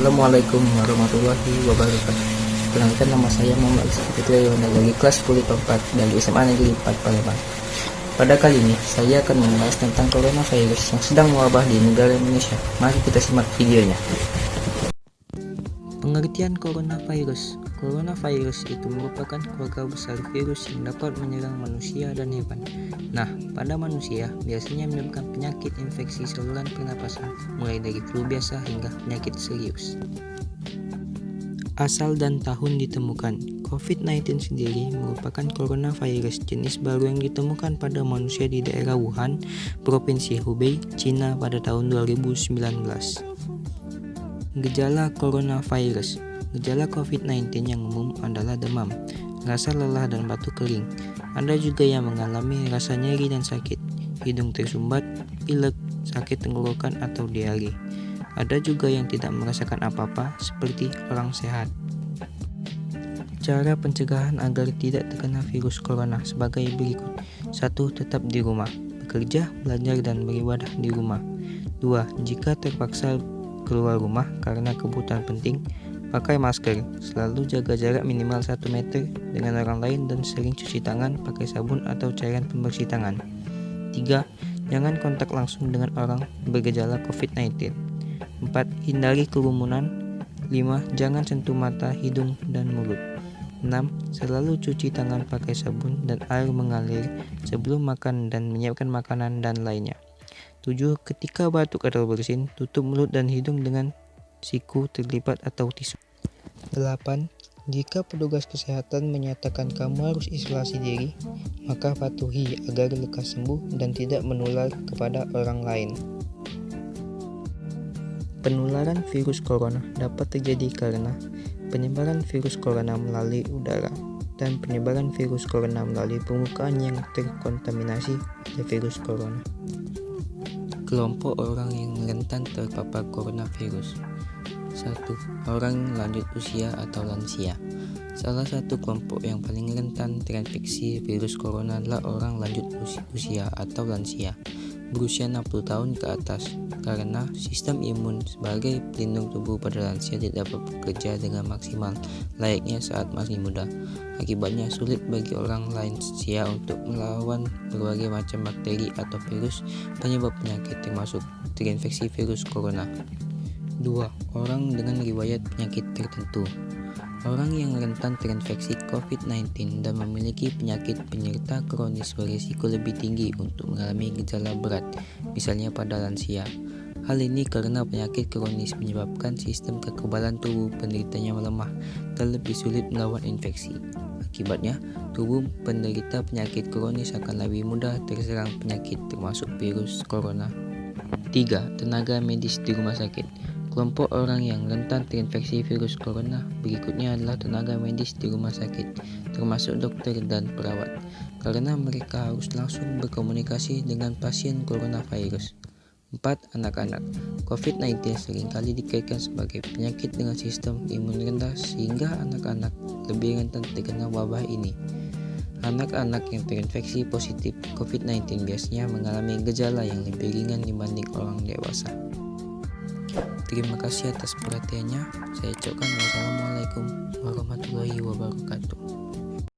Assalamualaikum warahmatullahi wabarakatuh. Perkenalkan, nama saya Muhammad Fitri dari kelas 10 IPA 4 dari SMA Negeri 4 Palembang. Pada kali ini saya akan membahas tentang coronavirus yang sedang mewabah di negara Indonesia. Mari kita simak videonya. Pengertian coronavirus. Coronavirus itu merupakan keluarga besar virus yang dapat menyerang manusia dan hewan. Nah, pada manusia biasanya menyebabkan penyakit infeksi saluran pernapasan, mulai dari flu biasa hingga penyakit serius. Asal dan tahun ditemukan. COVID-19 sendiri merupakan coronavirus jenis baru yang ditemukan pada manusia di daerah Wuhan, Provinsi Hubei, Cina pada tahun 2019. Gejala coronavirus. Gejala COVID-19 yang umum adalah demam, rasa lelah dan batuk kering. Ada juga yang mengalami rasa nyeri dan sakit, hidung tersumbat, pilek, sakit tenggorokan atau diare. Ada juga yang tidak merasakan apa-apa seperti orang sehat. Cara pencegahan agar tidak terkena virus corona sebagai berikut. 1. Tetap di rumah, bekerja, belajar dan beribadah di rumah. 2. Jika terpaksa keluar rumah karena kebutuhan penting, pakai masker, selalu jaga jarak minimal 1 meter dengan orang lain dan sering cuci tangan pakai sabun atau cairan pembersih tangan. 3. Jangan kontak langsung dengan orang bergejala COVID-19. 4. Hindari kerumunan. 5. Jangan sentuh mata, hidung, dan mulut. 6. Selalu cuci tangan pakai sabun dan air mengalir sebelum makan dan menyiapkan makanan dan lainnya. 7. Ketika batuk atau bersin, tutup mulut dan hidung dengan siku terlipat atau tisu. 8. Jika petugas kesehatan menyatakan kamu harus isolasi diri, maka patuhi agar lekas sembuh dan tidak menular kepada orang lain. Penularan virus corona dapat terjadi karena penyebaran virus corona melalui udara dan penyebaran virus corona melalui permukaan yang terkontaminasi oleh virus corona. Kelompok orang yang rentan terpapar coronavirus. 1. Orang lanjut usia atau lansia. Salah satu kelompok yang paling rentan terinfeksi virus corona adalah orang lanjut usia atau lansia berusia 60 tahun ke atas, karena sistem imun sebagai pelindung tubuh pada lansia tidak dapat bekerja dengan maksimal layaknya saat masih muda. Akibatnya sulit bagi orang lansia untuk melawan berbagai macam bakteri atau virus penyebab penyakit termasuk terinfeksi virus corona. 2. Orang dengan riwayat penyakit tertentu. Orang yang rentan terinfeksi COVID-19 dan memiliki penyakit penyerta kronis berisiko lebih tinggi untuk mengalami gejala berat, misalnya pada lansia. Hal ini karena penyakit kronis menyebabkan sistem kekebalan tubuh penderitanya melemah dan lebih sulit melawan infeksi. Akibatnya, tubuh penderita penyakit kronis akan lebih mudah terserang penyakit termasuk virus corona. 3. Tenaga medis di rumah sakit. Kelompok orang yang rentan terinfeksi virus corona berikutnya adalah tenaga medis di rumah sakit, termasuk dokter dan perawat, karena mereka harus langsung berkomunikasi dengan pasien coronavirus. 4. Anak-anak. COVID-19 seringkali dikaitkan sebagai penyakit dengan sistem imun rendah sehingga anak-anak lebih rentan terkena wabah ini. Anak-anak yang terinfeksi positif COVID-19 biasanya mengalami gejala yang lebih ringan dibanding orang dewasa. Terima kasih atas perhatiannya. Saya ucapkan wassalamualaikum warahmatullahi wabarakatuh.